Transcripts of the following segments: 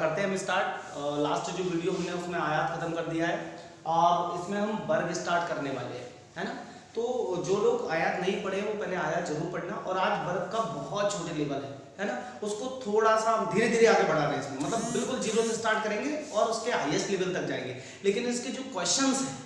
करते हैं हम स्टार्ट। लास्ट जो वीडियो हमने उसमें आयात खत्म कर दिया है, अब इसमें हम वर्ग स्टार्ट करने वाले हैं, है ना। तो जो लोग आयात नहीं पढ़े वो पहले आयात जरूर पढ़ना, और आज वर्ग का बहुत छोटे लेवल है ना, उसको थोड़ा सा धीरे धीरे आगे बढ़ा रहे हैं इसमें, मतलब बिल्कुल जीरो से स्टार्ट करेंगे और उसके हाईएस्ट लेवल तक जाएंगे। लेकिन इसके जो क्वेश्चंस हैं,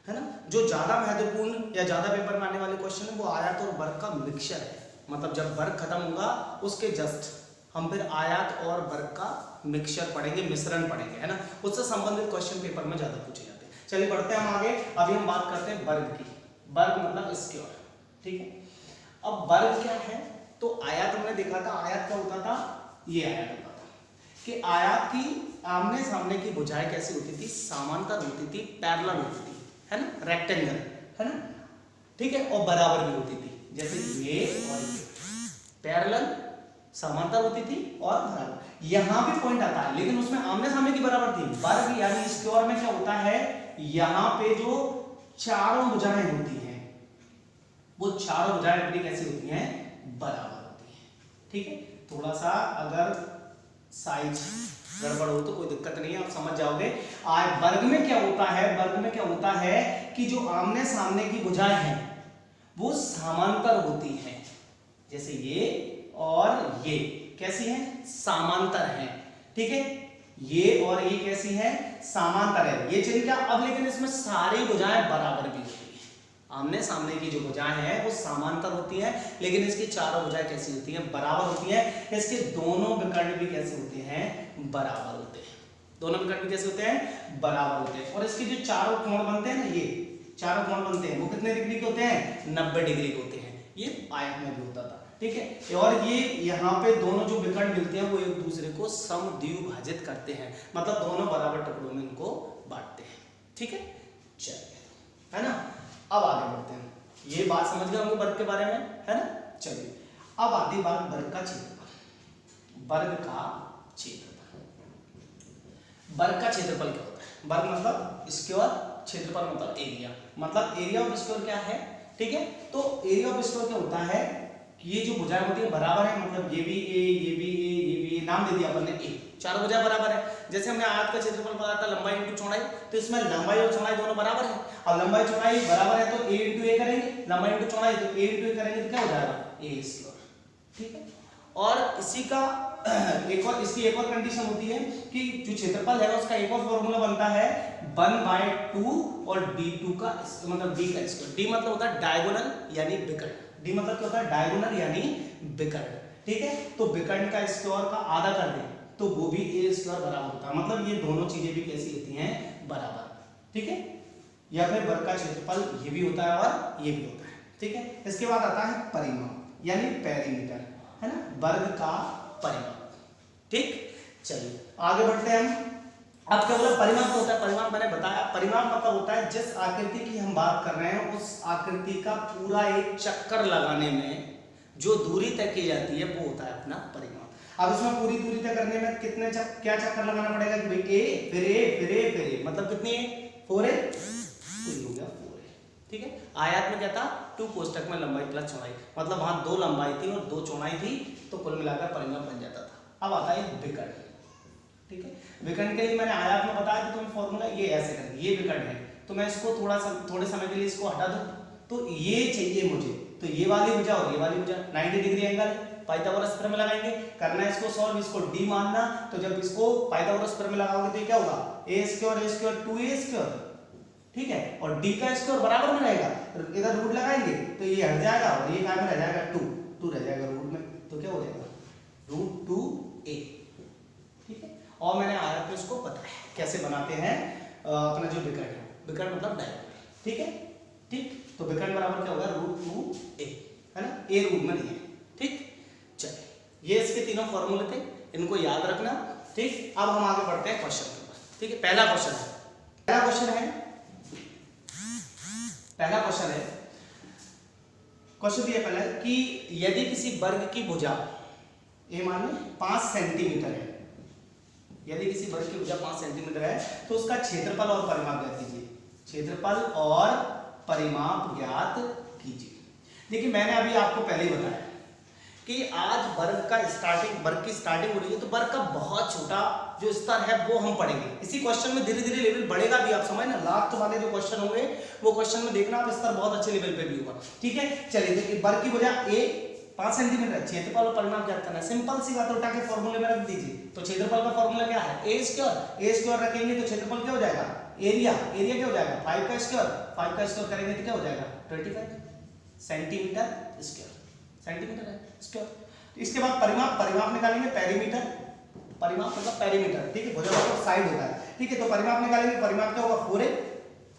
है ना, जो ज़्यादा महत्वपूर्ण या ज़्यादा पेपर में आने वाले क्वेश्चन है वो आयात और वर्ग का मिक्सचर है। मतलब जब वर्ग खत्म होगा उसके जस्ट हम फिर आयात और वर्ग का मिक्सचर पढ़ेंगे, मिश्रण पढ़ेंगे, है ना। उससे संबंधित क्वेश्चन पेपर में ज़्यादा पूछे जाते हैं। चलिए बढ़ते हैं हम आगे। अभी हम बात करते हैं वर्ग की। वर्ग मतलब स्क्वायर, ठीक है। अब वर्ग क्या है, तो आयत हमने देखा था, आयत क्या होता था, ये आयत होता था कि आयत की आमने सामने की भुजाएं कैसी होती थी, समांतर होती थी, पैरेलल होती थी, है ना, रेक्टेंगल, है ना, ठीक है, और बराबर भी होती थी, जैसे ये और ये पैरेलल समांतर होती थी और बराबर। यहां भी पॉइंट आता है लेकिन उसमें आमने सामने की बराबर थी। वर्ग यानी स्क्वायर में क्या होता है, यहां पे जो चारों भुजाएं होती हैं वो चारों भुजाएं अपनी कैसी होती हैं, बराबर होती हैं, ठीक है। थोड़ा सा अगर साइज गड़बड़ हो तो कोई दिक्कत नहीं है, आप समझ जाओगे। वर्ग में क्या होता है, वर्ग में क्या होता है कि जो आमने सामने की भुजाएं हैं वो समांतर होती हैं, जैसे ये और ये कैसी हैं, समांतर हैं, ठीक है। ये और ये कैसी है, समांतर है, ये चिन्ह क्या। अब लेकिन इसमें सारी भुजाएं बराबर भी होती हैं, आमने सामने की जो भुजाएं हैं वो समांतर होती हैं, लेकिन इसकी चारों भुजाएं कैसी होती हैं, बराबर होती हैं। इसके दोनों विकर्ण भी कैसे होते हैं, बराबर होते हैं। दोनों विकर्ण भी कैसे होते हैं, बराबर होते हैं। और इसके जो चारों कोण बनते हैं ना, ये चारों कोण बनते हैं वो कितने डिग्री के होते हैं, 90 डिग्री के होते हैं। ये आयत में भी होता था, ठीक है। और ये यहाँ पे दोनों जो विकर्ण मिलते हैं वो एक दूसरे को समद्विभाजित करते हैं, मतलब दोनों बराबर टुकड़ों में इनको बांटते हैं, ठीक है। चलिए, है ना, अब आगे बढ़ते हैं। ये बात समझ गए होंगे वर्ग के बारे में, है ना। चलिए अब आती बात वर्ग का क्षेत्रफल। वर्ग का क्षेत्रफल, वर्ग का क्षेत्रफल क्या होता है, वर्ग मतलब स्क्वायर, क्षेत्रफल मतलब एरिया, मतलब एरिया ऑफ स्क्वायर क्या है, ठीक है। तो एरिया ऑफ स्क्वायर क्या होता है, ये जो भुजाएं होती है बराबर है, मतलब ये भी ए, ये भी ए, ये भी ए, नाम दे दिया अपन ने ए, चारों भुजाएं बराबर है। जैसे हमने आयत का क्षेत्रफल बताया था लंबाई इंटू चौड़ाई, तो इसमें लंबाई और चौड़ाई दोनों बराबर है। अब लंबाई चौड़ाई बराबर है तो ए इंटू ए करेंगे, लंबाई इंटू चौड़ाई तो ए इंटू ए करेंगे तो क्या हो जाएगा, ए स्क्वायर, ठीक है। और इसी का इसकी एक और कंडीशन होती है कि जो क्षेत्रफल है उसका एक और फॉर्मूला बनता है 1/2 और d2 का, मतलब d का स्क्वायर। d मतलब होता है डायगोनल यानी विकर्ण, d मतलब क्या होता है, डायगोनल यानी विकर्ण, ठीक है। तो विकर्ण का स्क्वायर का आधा कर दें तो वो भी a स्क्वायर बराबर होता है, मतलब ये दोनों चीजें भी कैसी होती हैं, बराबर, ठीक है। या फिर वर्ग का क्षेत्रफल ये भी होता है और ये भी होता है, ठीक है। इसके बाद आता है परिमाप यानी पेरीमीटर, है ना, वर्ग का परिमाप, ठीक। चलिए आगे बढ़ते हैं हम। अब क्या बोला, परिमाप होता है, परिमाप मैंने बताया, परिमाप मतलब होता है जिस आकृति की हम बात कर रहे हैं उस आकृति का पूरा एक चक्कर लगाने में जो दूरी तय की जाती है वो होता है अपना परिमाप। अब इसमें पूरी दूरी तय करने में कितने क्या चक्कर लगाना पड़ेगा कि भाई ए फिर ए फिर ए फिर ए, मतलब कितनी है, 4a, तो ये हो गया 4a, ठीक है। आयत में क्या था, 2 कोष्ठक में लंबाई प्लस चौड़ाई, मतलब वहां 2 लंबाई थी और 2 चौड़ाई थी, तो कुल मिलाकर परिमाप बन जाता था। अब आता है विकर्ण, ठीक है। विकर्ण के लिए मैंने आयत में बताया कि तुम फॉर्मूला ये ऐसे कर, ये विकर्ण है तो मैं इसको थोड़े समय के लिए इसको हटा दूं, तो ये चाहिए मुझे, तो ये वाली भुजा और ये वाली भुजा 90 डिग्री एंगल है, पाइथागोरस थ्योरम में लगाएंगे, करना है इसको सॉल्व, इसको d मानना, तो जब इसको पाइथागोरस थ्योरम में लगाओगे तो ये क्या होगा, a स्क्वायर 2a स्क्वायर, ठीक है, और d का स्क्वायर बराबर में रहेगा, इधर रूट लगाएंगे तो ये हट जाएगा और ये काय में रह जाएगा 2 रह जाएगा रूट में, तो क्या हो जाएगा √2a, ठीक है। और मैंने आयत में इसको बताया कैसे बनाते हैं अपना जो विकर्ण है, विकर्ण मतलब डायगोनल, ठीक है, ठीक। तो विकर्ण बराबर क्या होगा, √2a, है ना, a रूट में नहीं है, ठीक। चलिए ये इसके तीनों फॉर्मूले थे, इनको याद रखना, ठीक। अब हम आगे बढ़ते हैं क्वेश्चन के ऊपर, ठीक है। पहला क्वेश्चन है, क्वेश्चन दिया पहला कि यदि किसी वर्ग की भुजा ए मान लो 5 सेंटीमीटर है, यदि किसी वर्ग की भुजा 5 सेंटीमीटर है तो उसका क्षेत्रफल और परिमाप ज्ञात कीजिए, क्षेत्रफल और परिमाप ज्ञात कीजिए। देखिए मैंने अभी आपको पहले ही बताया कि आज वर्ग की स्टार्टिंग हो रही है, तो वर्ग का बहुत छोटा जो स्तर है वो हम पढ़ेंगे। इसी क्वेश्चन में धीरे धीरे लेवल बढ़ेगा भी, आप समझ ना, लास्ट वाले जो क्वेश्चन होंगे वो क्वेश्चन में देखना आप स्तर बहुत अच्छे लेवल पे भी होगा। ठीक है, चलिए देखिए, वर्ग की भुजा ए 5 सेंटीमीटर, क्षेत्रफल और परिमाप ज्ञात करना है। सिंपल सी बात, उठा के फॉर्मूले में रख दीजिए। तो क्षेत्रफल का फॉर्मूला क्या है, ए स्क्वायर रखेंगे तो क्षेत्रफल क्या हो जाएगा, एरिया क्या हो जाएगा 5 का स्क्वायर करेंगे तो क्या हो जाएगा 25 सेंटीमीटर स्क्वायर। तो इसके बाद परिमाप निकालेंगे, परिमाप मतलब पेरीमीटर। ठीक है, भुजा मतलब साइड होता है। ठीक है, तो परिमाप निकालेंगे, परिमाप क्या होगा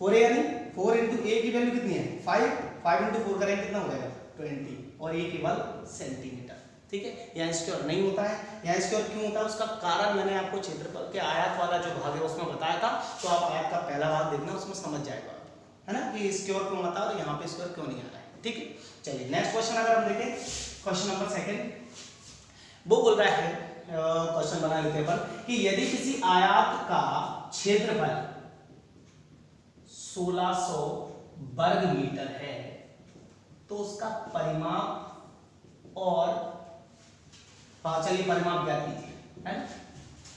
4a यानी 4 इंटू ए की वैल्यू कितनी है 5 इंटू 4 करेंगे कितना हो जाएगा 20, और ये केवल सेंटीमीटर। ठीक है, यहाँ स्क्वायर नहीं होता है। यहाँ स्क्वायर क्यों होता है, उसका कारण मैंने आपको क्षेत्रफल के आयत वाला जो भाग है उसमें बताया था। तो आप आयत का पहला भाग देखना, उसमें समझ जाएगा, है ना, कि स्क्वायर क्यों आता है और यहाँ पे स्क्वायर क्यों नहीं आ रहा है। ठीक है, चलिए नेक्स्ट क्वेश्चन अगर हम देखें, क्वेश्चन नंबर 2 वो बोल रहा है, क्वेश्चन बना लेते हैं पर, कि यदि किसी आयत का क्षेत्रफल 1600 वर्ग मीटर है तो उसका परिमाप और चलिए परिमाप ज्ञात कीजिए, है ना।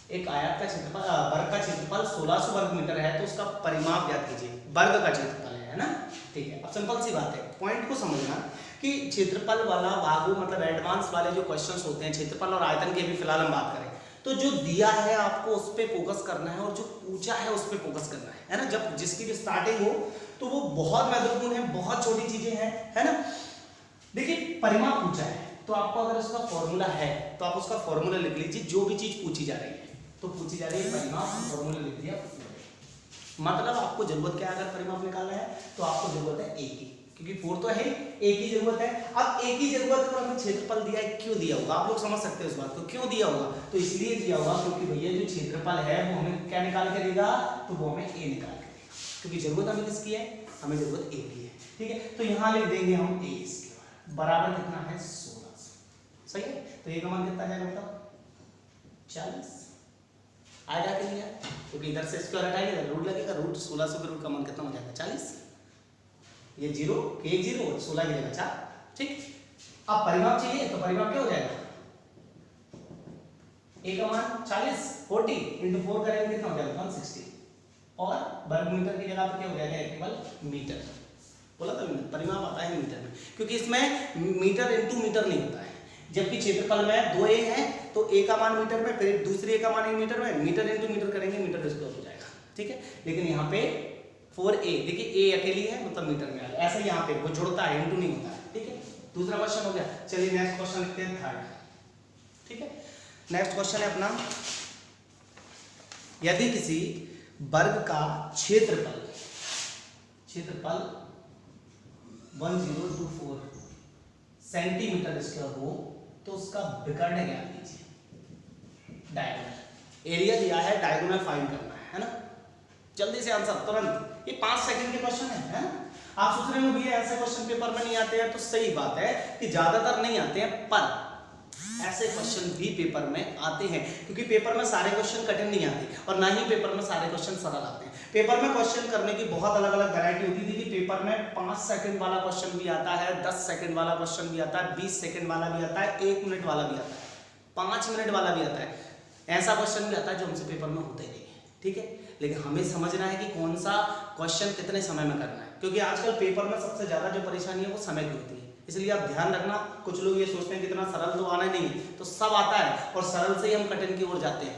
एक आयत का क्षेत्रफल वर्ग का क्षेत्रफल 1600 वर्ग मीटर है तो उसका परिमाप ज्ञात कीजिए, वर्ग का क्षेत्रफल है ना। ठीक है, अब सिंपल सी बात है, पॉइंट को समझना कि क्षेत्रफल वाला भागों मतलब एडवांस वाले जो क्वेश्चंस होते हैं, क्षेत्रफल और आयतन की भी फिलहाल हम बात करें, तो जो दिया है आपको उस पर फोकस करना है और जो पूछा है उस पर फोकस करना है ना। जब जिसकी भी स्टार्टिंग हो तो वो बहुत महत्वपूर्ण है, बहुत छोटी चीजें हैं, है ना। देखिए, परिमाप पूछा है तो आपको अगर उसका फॉर्मूला है तो आप उसका फॉर्मूला लिख लीजिए। जो भी चीज पूछी जा रही है तो पूछी जा रही है परिमाप, फॉर्मूला लिख दिया। मतलब आपको जरूरत क्या है, अगर परिमाप निकालना है तो आपको जरूरत है ए की, क्योंकि 4 तो है, ए की जरूरत है। अब ए की जरूरत है, हमें क्षेत्रफल दिया है, क्यों दिया होगा आप लोग समझ सकते हैं उस बात को, क्यों दिया होगा, तो इसलिए दिया होगा क्योंकि भैया जो क्षेत्रफल है वो हमें क्या निकाल के देगा, तो वो हमें ए निकाल के देगा, क्योंकि जरूरत हमें किसकी है, हमें जरूरत ए की है। ठीक है, तो यहाँ लिख देंगे हम ए बराबर कितना है 1600। सही है, तो ए का मान कितना जाएगा बताओ 40 आएगा कि नहीं आएगा, क्योंकि इधर से स्क्वायर हटाएंगे रूट लगेगा, रूट 1600 के रूट का मान कितना हो जाएगा 40, ये 0 1 0 और 16 की जगह 4। ठीक, अब परिमाप चाहिए तो परिमाप क्या हो जाएगा, ए का मान 40 इंटू 4 करेंगे कितना हो जाएगा 160, और वर्ग मीटर की जगह पर क्या हो जाएगा केवल मीटर। बोला था परिमाप आता है मीटर में, क्योंकि इसमें मीटर इंटू मीटर नहीं होता है। जबकि क्षेत्रफल में 2 ए है तो ए का मान मीटर में, फिर दूसरे ए का मान मीटर में, मीटर इंटू मीटर करेंगे मीटर स्क्वायर हो जाएगा। ठीक है, लेकिन यहाँ पे 4a, देखिए ए अकेली है मतलब मीटर में आ गया, ऐसा यहाँ पे वो जुड़ता है इंटू नहीं होता है। ठीक है, दूसरा क्वेश्चन हो गया। चलिए नेक्स्ट क्वेश्चन लिखते हैं 3rd। ठीक है, नेक्स्ट क्वेश्चन है अपना, यदि किसी वर्ग का क्षेत्रफल 1024 सेंटीमीटर स्क्वायर हो तो उसका विकर्ण ज्ञात कीजिए, डायगोनल। एरिया दिया है, डायगोनल फाइंड करना है ना। जल्दी से आंसर तुरंत, ये 5 सेकंड के क्वेश्चन है ना। आप सोच रहे हो भैया ऐसे क्वेश्चन पेपर में नहीं आते हैं, तो सही बात है कि ज्यादातर नहीं आते हैं, पर ऐसे क्वेश्चन भी पेपर में आते हैं, क्योंकि पेपर में सारे क्वेश्चन कठिन नहीं आते और ना ही पेपर में सारे क्वेश्चन सरल आते हैं। पेपर में क्वेश्चन करने की बहुत अलग अलग वैरायटी होती थी कि पेपर में 5 सेकंड वाला क्वेश्चन भी आता है, 10 सेकंड वाला क्वेश्चन भी आता है, 20 सेकंड वाला भी आता है, 1 मिनट वाला भी आता है, 5 मिनट वाला भी आता है। ऐसा क्वेश्चन भी आता है जो हमसे पेपर में होता ही नहीं है। ठीक है, लेकिन हमें समझना है कि कौन सा क्वेश्चन कितने समय में करना है, क्योंकि आजकल पेपर में सबसे ज्यादा जो परेशानी है वो समय की होती है। इसलिए आप ध्यान रखना, कुछ लोग ये सोचते हैं कि इतना सरल तो आना नहीं है, तो सब आता है और सरल से ही हम कठिन की ओर जाते हैं,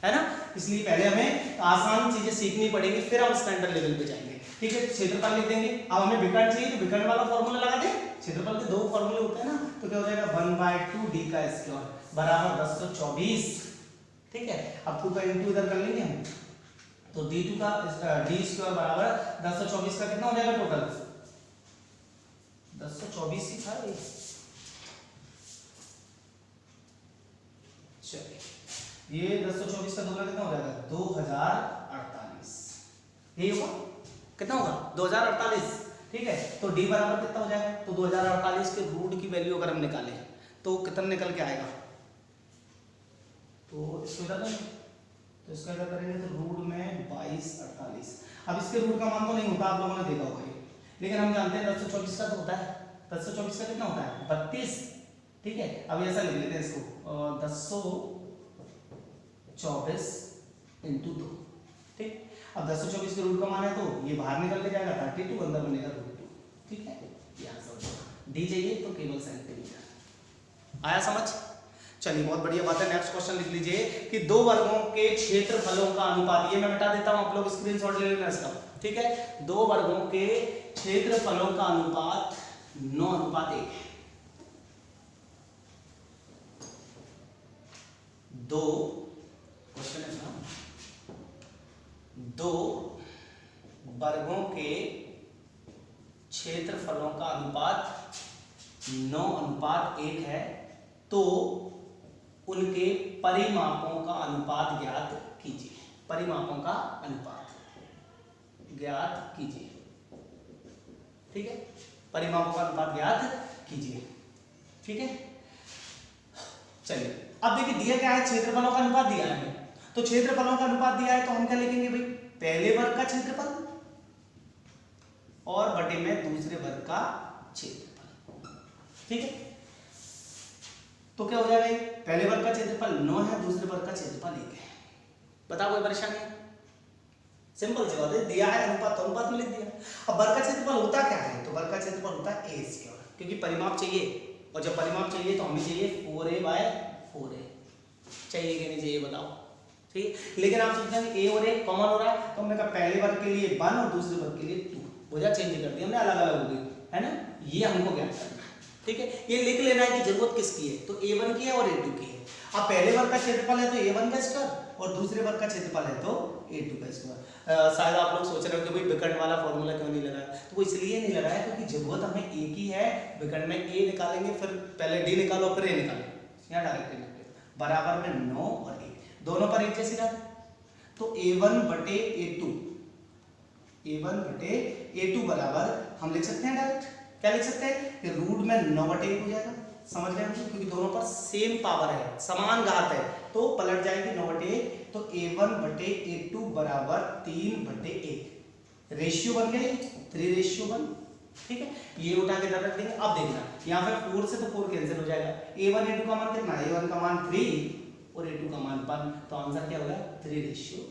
है ना। इसलिए पहले हमें आसान चीजें सीखनी पड़ेगी, फिर हम स्टैंडर्ड लेवल पे जाएंगे। ठीक है, क्षेत्रफल लिख देंगे। अब हमें विकर्ण चाहिए तो विकर्ण वाला फॉर्मूला लगा दें। क्षेत्रफल के 2 फॉर्मूले होते हैं ना, तो क्या हो जाएगा 1/2 d का स्क्वायर बराबर 1024। ठीक है, अब 2 का इंटू इधर कर लेंगे हम, तो d2 का d स्क्वायर बराबर 1024 का कितना हो जाएगा टोटल 1024 ही था ये। चलिए ये 1024 का दूसरा कितना हो जाएगा 2048, यही होगा, कितना होगा 2048। ठीक है, तो d बराबर कितना हो जाएगा, तो 2048 के रूट की वैल्यू अगर हम निकालें तो कितना निकल के आएगा, तो इसको इधर करेंगे, तो इसका इधर करेंगे तो रूट में 2248। अब इसके रूट का मान तो नहीं होता, आप लोगों ने देखा होगा ये, लेकिन हम जानते हैं 1024 का तो होता है, 1024 का कितना होता है 32। ठीक है, अब ऐसा लिख लेते हैं इसको 1024 इंटू 2। ठीक, अब 10 से 24 के रूट का मान है तो ये बाहर निकल के जाएगा 32, अंदर बनेगा √2। ठीक है, ये आंसर हो जाएगा। डी चाहिए तो केवल सेंटीमीटर। आया समझ? चलिए बहुत बढ़िया बात है। नेक्स्ट क्वेश्चन लिख लीजिए कि दो वर्गों के क्षेत्रफलों का अनुपात, ये मैं मिटा देता हूं, आप लोग स्क्रीनशॉट ले लेना इसका। ठीक है, दो वर्गों के क्षेत्रफलों का अनुपात 9:1 है। दो क्वेश्चन है ना, दो वर्गों के क्षेत्रफलों का अनुपात 9:1 है, तो उनके परिमापों का अनुपात ज्ञात कीजिए। परिमापों का अनुपात ज्ञात कीजिए। ठीक है, परिमापों का अनुपात ज्ञात कीजिए। ठीक है, चलिए अब देखिए दिया क्या है, क्षेत्रफलों का अनुपात दिया है। तो क्षेत्रफलों का अनुपात दिया है तो हम क्या लिखेंगे भाई, पहले वर्ग का क्षेत्रफल और बटे में दूसरे वर्ग का क्षेत्रफल। ठीक है, तो क्या हो जाएगा, पहले वर्ग का क्षेत्रफल 9 है, दूसरे वर्ग का क्षेत्रफल 1 है। बताओ कोई परेशानी? सिंपल सी बात है, दिया है अनुपात तो अनुपात में लिख दिया। अब वर्ग का क्षेत्रफल होता क्या है, तो वर्ग का क्षेत्रफल होता है a स्क्वायर, क्योंकि परिमाप चाहिए, और जब परिमाप चाहिए तो हमें चाहिए 4a/4a। चाहिए कि नहीं चाहिए बताओ? ठीक, लेकिन आप सोचते हैं a और a कॉमन हो रहा है, तो हमने कहा पहले वर्ग के लिए 1 और दूसरे वर्ग के लिए 2, वजह चेंज कर दी हमने, अलग अलग हो गई है ना, ये हमको ज्ञात करना है। ठीक है, ये लिख लेना है कि जरूरत किसकी है, तो a1 की है और a2 की है। अब पहले वर्ग का क्षेत्रफल है तो a1 का स्क्वायर, और दूसरे वर्ग का क्षेत्रफल है तो a2 का स्क्वायर। शायद आप लोग सोच रहे हो कि भाई विकर्ण वाला फॉर्मूला क्यों नहीं लगाया, तो वो इसलिए नहीं लगाया क्योंकि जरूरत हमें a की है। विकर्ण में a निकालेंगे, फिर पहले d निकालो फिर a निकालो, यहाँ डायरेक्ट बराबर में 9 और 1, दोनों पर 1 जैसे जाते, तो a1/a2, a1/a2 बराबर हम लिख सकते हैं डायरेक्ट, क्या लिख सकते हैं, कि रूट में 9/1 हो जाएगा। समझ गए, क्योंकि दोनों पर सेम पावर है, समान घात है, तो पलट जाएगी 9/1, तो a1/a2 बराबर 3/1। रेशियो बन गई 3:1। ठीक है, ये उठा के इधर रख देंगे। अब देखना यहाँ पे 4 से तो 4 कैंसिल हो जाएगा, a1 a2 का मान कितना, a1 का मान 3 और a2 का मान 1, तो आंसर क्या होगा 3:1।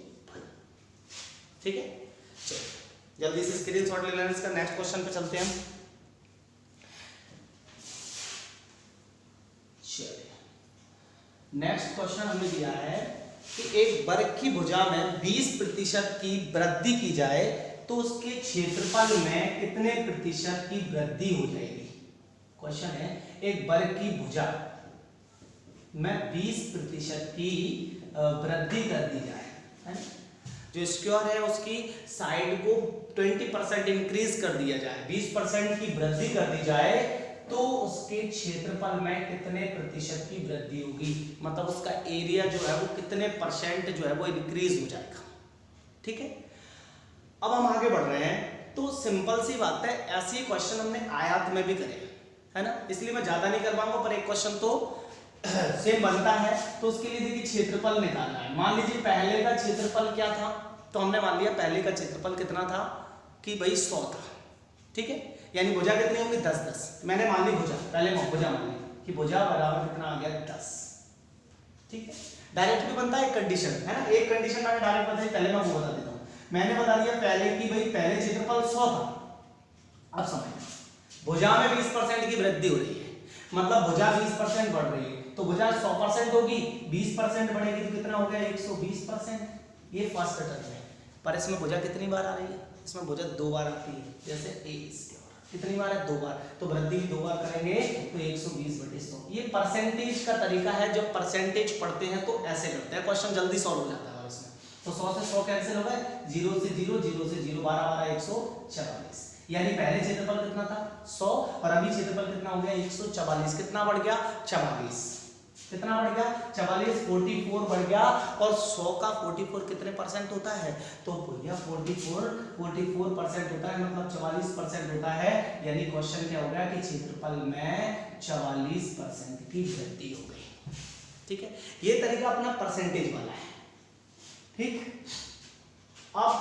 ठीक है, चलो जल्दी से स्क्रीनशॉट ले लेना इसका। नेक्स्ट क्वेश्चन पे चलते हैं। नेक्स्ट क्वेश्चन हमें दिया है कि एक वर्ग की भुजा में 20% की वृद्धि की जाए तो उसके क्षेत्रफल में कितने प्रतिशत की वृद्धि हो जाएगी। क्वेश्चन है, एक वर्ग की भुजा में 20% की वृद्धि कर दी जाए, है? जो स्क्वायर है उसकी साइड को 20% इंक्रीज कर दिया जाए, 20% की वृद्धि कर दी जाए, तो उसके क्षेत्रफल में कितने प्रतिशत की वृद्धि होगी, मतलब उसका एरिया जो है वो कितने परसेंट जो है वो इंक्रीज हो जाएगा। ठीक है, अब हम आगे बढ़ रहे हैं, तो सिंपल सी बात है, ऐसे क्वेश्चन हमने आयात में भी करे, है ना, इसलिए मैं ज्यादा नहीं करवाऊंगा, पर एक क्वेश्चन तो सेम बनता है। तो उसके लिए देखिए क्षेत्रफल निकालना है। मान लीजिए पहले का क्षेत्रफल क्या था, तो हमने मान लिया पहले का क्षेत्रफल कितना था कि भाई 100 था। ठीक है, यानी भुजा कितनी होगी 10-10, मैंने मान ली भुजा, पहले भुजा मान ली कि भुजा बराबर कितना आ गया 10। ठीक है, डायरेक्ट भी बनता है, एक कंडीशन है ना, एक कंडीशन मैंने डायरेक्ट बताई, पहले मैं वो बता देता हूँ। मैंने बता दिया पहले कि भाई पहले क्षेत्रफल 100 था, अब समझ भुजा में 20% की वृद्धि हो रही है, मतलब भुजा 20% बढ़ रही है, तो भुजा 100% होगी, 20% बढ़ेगी तो कितना हो गया 120%। ये फर्स्ट टर्म है, पर इसमें भुजा कितनी बार आ रही है, इसमें भुजा 2 बार आती है, जैसे a कितनी बार है 2 बार, तो वृद्धि भी 2 बार करेंगे तो 120/100। ये परसेंटेज का तरीका है, जब परसेंटेज पढ़ते हैं तो ऐसे करते हैं, क्वेश्चन जल्दी सॉल्व हो जाता है इसमें। तो 100 से 100 कैंसिल हो गए, 0 से 0, 0 से 0, 12 144, यानी पहले क्षेत्रफल कितना था 100 और अभी क्षेत्रफल कितना हो गया 144। कितना बढ़ गया 44, कितना बढ़ गया 44, 44 बढ़ गया, और 100 का 44 कितने परसेंट होता है, तो भैया 44% होता है, मतलब 44% होता है, यानी क्वेश्चन क्या हो गया कि क्षेत्रफल में 44% की वृद्धि हो गई। ठीक है, ये तरीका अपना परसेंटेज वाला है। ठीक, अब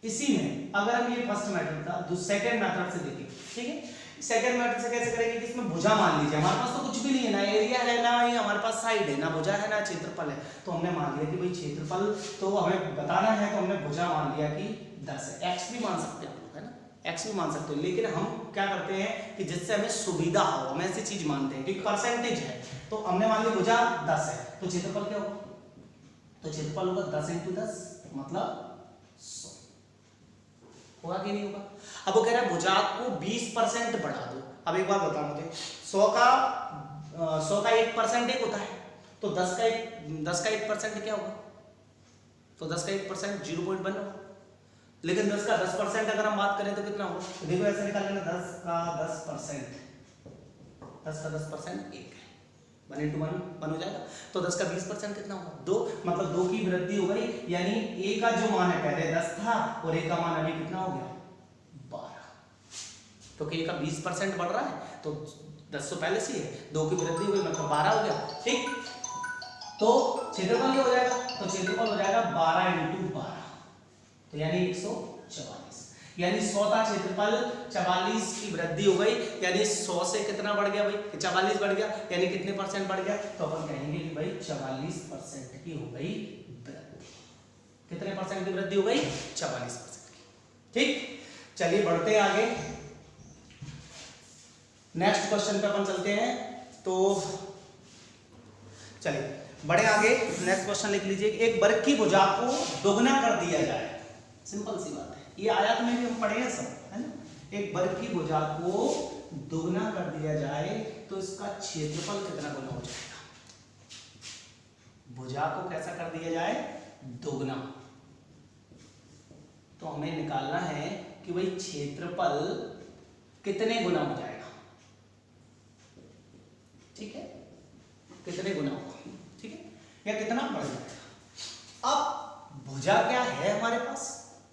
इसी में अगर हम ये फर्स्ट मेथड था, तो सेकंड मेथड से देखें। ठीक है, सेकंड मेथड से कैसे करेंगे कि इसमें भुजा मान लीजिए, हमारे पास तो कुछ भी नहीं है, ना एरिया है ना ही हमारे पास साइड है, ना भुजा है ना क्षेत्रफल है, तो हमने मान लिया कि भाई क्षेत्रफल तो हमें बताना है, तो हमने भुजा मान लिया कि 10 है। एक्स भी मान सकते हैं आप लोग, है ना, एक्स भी मान सकते हो, लेकिन हम क्या करते हैं कि जिससे हमें सुविधा हो हम ऐसी चीज मानते हैं क्योंकि परसेंटेज है, तो हमने मान लिया भुजा 10 है, तो क्षेत्रफल क्या होगा, तो क्षेत्रफल होगा 10 × 10 मतलब 100, होगा कि नहीं होगा। अब वो कह रहा है भुजा को 20% बढ़ा दो। अब एक बात बताओ मुझे, 100 का 1% एक होता है, तो 10 का 1% क्या होगा, तो 10 का 1% 0.1 होगा, लेकिन 10 का 10% अगर हम बात करें तो कितना होगा, तो देखो ऐसे निकाल लेना, 10 का 10% 1 है, 1 × 1 हो जाएगा, तो 10 का 20% कितना होगा 2, मतलब 2 की वृद्धि हो गई, यानी a का जो मान है पहले 10 था और a का मान अभी कितना हो गया 12, क्योंकि a का 20% बढ़ रहा है तो 10 तो पहले से ही है, 2 की वृद्धि हुई मतलब 12 हो गया, ठीक। तो क्षेत्रफल क्या हो जाएगा, तो क्षेत्रफल हो जाएगा 12 × 12, तो यानी 144, यानी 100 का क्षेत्रफल 44 की वृद्धि हो गई, यानी 100 से कितना बढ़ गया भाई, 44 बढ़ गया, यानी कितने परसेंट बढ़ गया, तो अपन कहेंगे कि भाई 44% की हो गई वृद्धि। कितने परसेंट की वृद्धि हो गई, 44% की, ठीक। चलिए बढ़ते हैं आगे, नेक्स्ट क्वेश्चन पे अपन चलते हैं, तो चलिए बढ़े आगे, नेक्स्ट क्वेश्चन लिख लीजिए, एक वर्ग की भुजा को दोगुना कर दिया जाए, सिंपल सी बात है, ये आयत में भी हम पढ़े हैं सब, है ना, एक वर्ग की भुजा को दोगुना कर दिया जाए तो इसका क्षेत्रफल कितना गुना हो जाएगा, भुजा को कैसा कर दिया जाए दोगुना, तो हमें निकालना है कि भाई क्षेत्रफल कितने गुना हो जाएगा, ठीक है, कितने गुना होगा, ठीक है, या कितना बढ़ जाएगा। अब भुजा क्या है हमारे पास,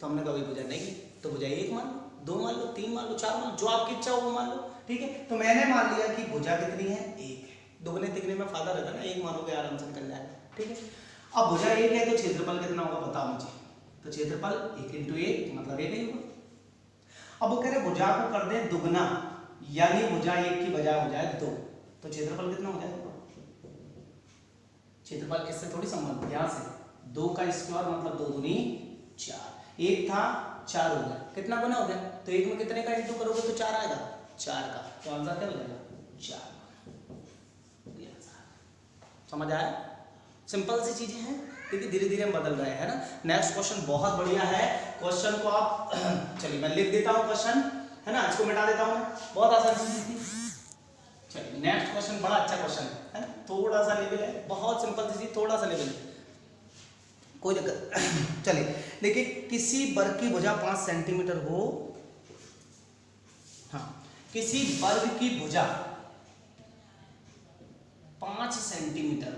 तो हमने कहा भाई भुजा नहीं, तो भुजा 1 मान लो, 2 मान लो, 3 मान लो, 4 मान लो, जो आपकी इच्छा हो वो मान लो, ठीक है। तो मैंने मान लिया कि भुजा कितनी है 1 है, दोगुने तिगुने में फायदा रहता है ना, 1 मानोगे आराम से निकल जाएगा, ठीक है। अब भुजा 1 है तो क्षेत्रफल कितना होगा बताओ मुझे, तो क्षेत्रफल 1 × 1 मतलब 1 ही होगा। अब वो कह रहे भुजा को कर दे दुगना, यानी भुजा 1 की बजाय हो जाए 2, तो क्षेत्रफल कितना हो जाएगा, क्षेत्रफल इससे थोड़ी संबंध, ध्यान से 2 का स्क्वायर मतलब 2 दूनी 4, 1 था 4 हो गया, कितना गुना हो गया, तो 1 में कितने का इंटू करोगे तो 4 आएगा, 4 का, तो आंसर क्या हो जाएगा 4, समझ आया, सिंपल सी चीजें हैं, क्योंकि धीरे धीरे हम बदल रहे हैं, है ना। नेक्स्ट क्वेश्चन बहुत बढ़िया है, क्वेश्चन को आप चलिए मैं लिख देता हूं क्वेश्चन, है ना, इसको मिटा देता हूं मैं, बहुत आसान चीज थी। चलिए नेक्स्ट क्वेश्चन बड़ा अच्छा क्वेश्चन है ना, थोड़ा सा लेवल है, बहुत सिंपल सी चीज, थोड़ा सा लेवल है, कोई दिक्कत। चलिए देखिए, किसी वर्ग की भुजा 5 सेंटीमीटर हो, हाँ किसी वर्ग की भुजा 5 सेंटीमीटर,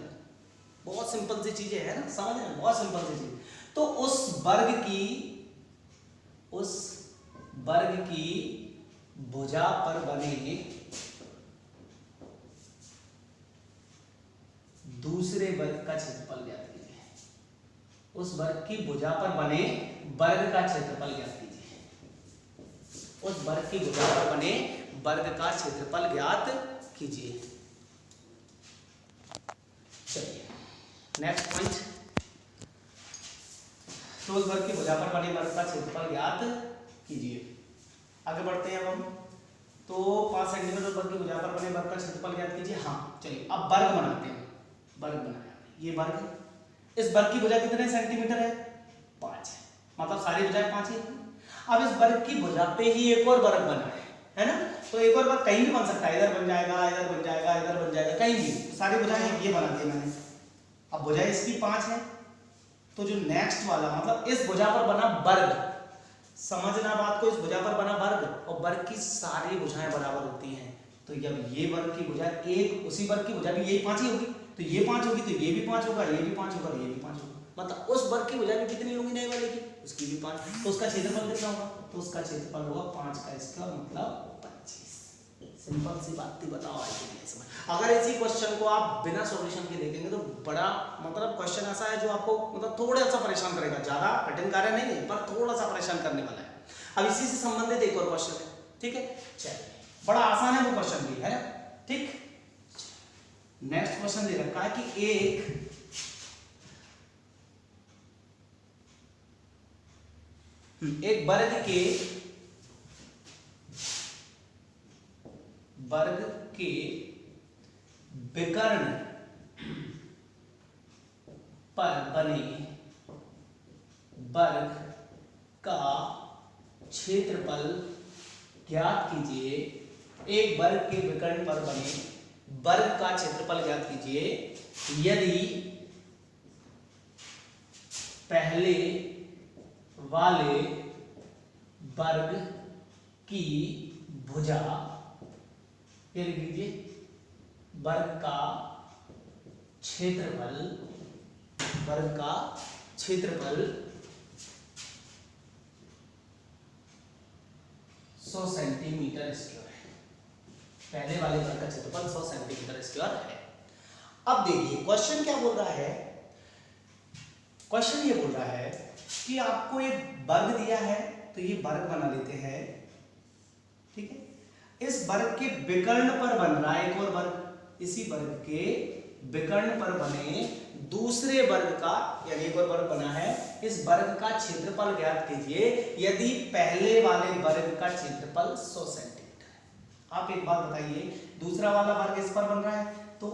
बहुत सिंपल सी चीजें है ना, समझ रहे हैं, बहुत सिंपल सी चीज, तो उस वर्ग की भुजा पर बने दूसरे वर्ग का क्षेत्रफल ज्ञात कीजिए, उस वर्ग की भुजा पर बने वर्ग का क्षेत्रफल ज्ञात कीजिए, उस वर्ग की भुजा पर बने वर्ग का क्षेत्रफल ज्ञात कीजिए। चलिए नेक्स्ट पॉइंट, तो उस वर्ग की भुजा पर बने वर्ग का क्षेत्रफल ज्ञात कीजिए। आगे बढ़ते हैं अब हम, तो 5 सेंटीमीटर वर्ग की भुजा पर बने वर्ग का क्षेत्रफल ज्ञात कीजिए। हाँ चलिए अब वर्ग बनाते हैं, वर्ग बनाया, ये वर्ग है, इस वर्ग की भुजा कितने सेंटीमीटर है 5 है, मतलब सारी भुजाएं 5 ही। अब इस वर्ग की भुजा पे ही एक और वर्ग बना है ना, तो एक और वर्ग कहीं भी बन सकता है, इधर बन जाएगा, इधर बन जाएगा, इधर बन जाएगा, कहीं भी, सारी भुजाएं ये बना दी मैंने। अब भुजा इसकी 5 है, तो जो नेक्स्ट वाला मतलब इस भुजा पर बना वर्ग, समझना बात को, इस भुजा पर बना वर्ग और वर्ग की सारी भुजाएं बराबर होती हैं, तो जब ये वर्ग की भुजा एक, उसी वर्ग की भुजा भी यही 5 ही होगी, तो ये 5 होगी, तो ये भी 5 होगा, ये भी 5 होगा, ये भी 5 होगा, मतलब उस वर्ग की भुजा भी कितनी होगी नए वाले की, उसकी भी 5, तो उसका क्षेत्रफल कितना होगा, तो उसका क्षेत्रफल होगा 5 का स्क्वायर मतलब 25। सिंपल सी बात थी, बताओ आज के समय अगर इसी क्वेश्चन को आप बिना सॉल्यूशन के देखेंगे तो बड़ा मतलब क्वेश्चन ऐसा है जो आपको मतलब थोड़ा सा परेशान करेगा, ज्यादा कठिन कार्य नहीं है पर थोड़ा सा परेशान करने वाला है। अब इसी से संबंधित एक और क्वेश्चन है, ठीक है, चलिए बड़ा आसान है वो क्वेश्चन भी, है ना। ठीक, नेक्स्ट क्वेश्चन दे रखा है कि एक वर्ग के विकर्ण पर बने वर्ग का क्षेत्रफल ज्ञात कीजिए। एक वर्ग के विकर्ण पर बने वर्ग का क्षेत्रफल ज्ञात कीजिए यदि पहले वाले वर्ग की भुजा, ये लिख लीजिए, वर्ग का क्षेत्रफल 100 सेंटीमीटर स्क्वायर है। पहले वाले वर्ग का क्षेत्रफल 100 सेंटीमीटर स्क्वायर है। अब देखिए क्वेश्चन क्या बोल रहा है। क्वेश्चन ये बोल रहा है कि आपको एक वर्ग दिया है, तो ये वर्ग बना लेते हैं, ठीक है। इस वर्ग के विकर्ण पर बन रहा है एक और वर्ग, इसी वर्ग के विकर्ण पर बने दूसरे वर्ग का, यानी एक और वर्ग बना है, इस वर्ग का क्षेत्रफल ज्ञात कीजिए यदि पहले वाले वर्ग का क्षेत्रफल 100 सेंटीमीटर है। आप एक बात बताइए, दूसरा वाला वर्ग इस पर बन रहा है, तो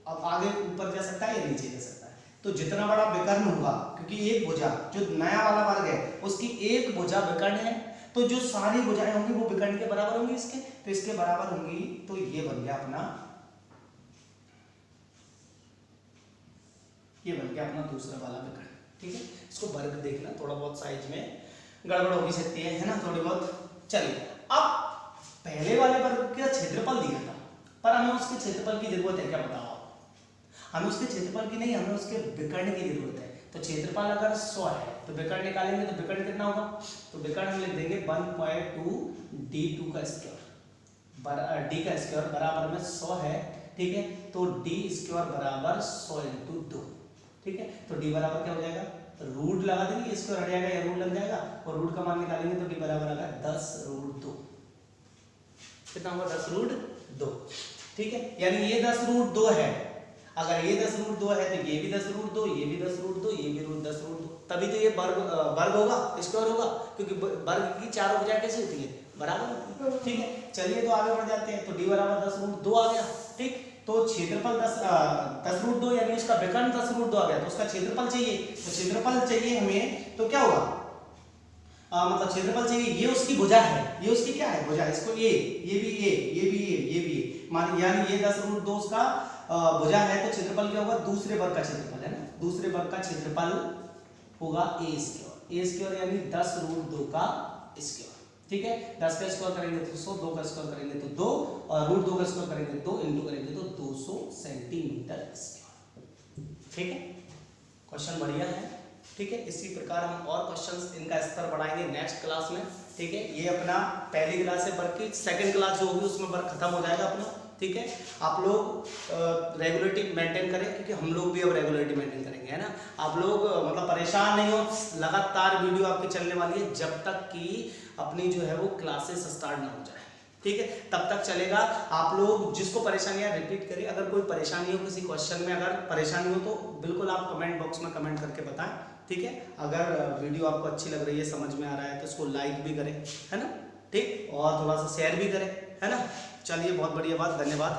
अब आगे ऊपर जा सकता है या नीचे जा सकता है। तो जितना बड़ा विकर्ण होगा, क्योंकि एक भुजा, जो नया वाला वर्ग है उसकी एक भुजा विकर्ण है, तो जो सारी भुजाएं होंगी वो विकर्ण के बराबर होंगी इसके, तो इसके बराबर होंगी। तो ये बन गया अपना, ये बन गया अपना दूसरा वाला विकर्ण, ठीक है। इसको वर्ग देखना, थोड़ा बहुत साइज में गड़बड़ हो भी सकती है ना, थोड़ी बहुत। चलिए, अब पहले वाले वर्ग का क्षेत्रफल दिया था, पर हमें उसके क्षेत्रफल की जरूरत है, क्या बताओ। हमें उसके क्षेत्रफल की नहीं, हमें उसके विकर्ण की जरूरत है। तो क्षेत्रफल अगर 100 है तो विकर्ण निकालेंगे, तो विकर्ण कितना होगा, तो विकर्ण हम लिख देंगे 1.2 d2 का स्क्वायर, d का स्क्वायर बराबर में 100 है, ठीक है। तो d स्क्वायर बराबर 100 × 2, ठीक है। तो d बराबर क्या हो जाएगा, रूट लगा देंगे, स्क्वायर हट जाएगा या रूट लग जाएगा, और रूट का मान निकालेंगे तो d बराबर आएगा 10√2। कितना होगा, 10√2, ठीक है। यानी ये 10√2 है, अगर ये 10√2 है तो ये भी 10√2, ये भी 10√2, ये भी 10√2, तभी तो ये वर्ग होगा, स्क्वायर होगा, क्योंकि वर्ग की चारों भुजाएं कैसे होती है, बराबर, ठीक है। चलिए तो आगे बढ़ जाते हैं। तो d बराबर 10√2 आ गया, ठीक। तो क्षेत्रफल 10√2 यानी उसका विकर्ण 10√2 आ गया, तो उसका क्षेत्रफल चाहिए। तो क्षेत्रफल चाहिए हमें, तो क्या होगा, मतलब क्षेत्रफल चाहिए, ये उसकी भुजा है, ये उसकी क्या है, भुजा। इसको ये भी ये भी ये भी मान, यानी ये 10√2 उसका भुजा है, तो क्षेत्रफल क्या होगा, दूसरे वर्ग का क्षेत्रफल है ना, दूसरे वर्ग का क्षेत्रफल होगा a स्क्वायर, यानी 10√2 का स्क्वायर, ठीक है। 10 का स्क्वायर करेंगे तो 100, 2 का स्क्वायर करेंगे तो 2, और √2 का स्क्वायर करेंगे तो इंटू करेंगे तो 200 सेंटीमीटर स्क्वायर, ठीक है। क्वेश्चन बढ़िया है, ठीक है। इसी प्रकार हम और क्वेश्चंस इनका स्तर बढ़ाएंगे नेक्स्ट क्लास में, ठीक है। ये अपना पहली क्लास से वर्ग की सेकंड क्लास जो होगी उसमें वर्ग खत्म हो जाएगा अपना, ठीक है। आप लोग रेगुलरिटी मेंटेन करें, क्योंकि हम लोग भी अब रेगुलरिटी मेंटेन करेंगे, है ना। आप लोग मतलब परेशान नहीं हो, लगातार वीडियो आपकी चलने वाली है जब तक कि अपनी जो है वो क्लासेस स्टार्ट ना हो जाए, ठीक है, तब तक चलेगा। आप लोग जिसको परेशानी है रिपीट करिए, अगर कोई परेशानी हो किसी क्वेश्चन में, अगर परेशानी हो तो बिल्कुल आप कमेंट बॉक्स में कमेंट करके बताएं, ठीक है। अगर वीडियो आपको अच्छी लग रही है, समझ में आ रहा है, तो इसको लाइक भी करें, है ना, ठीक, और थोड़ा सा शेयर भी करें, है ना। चलिए, बहुत बढ़िया बात, धन्यवाद।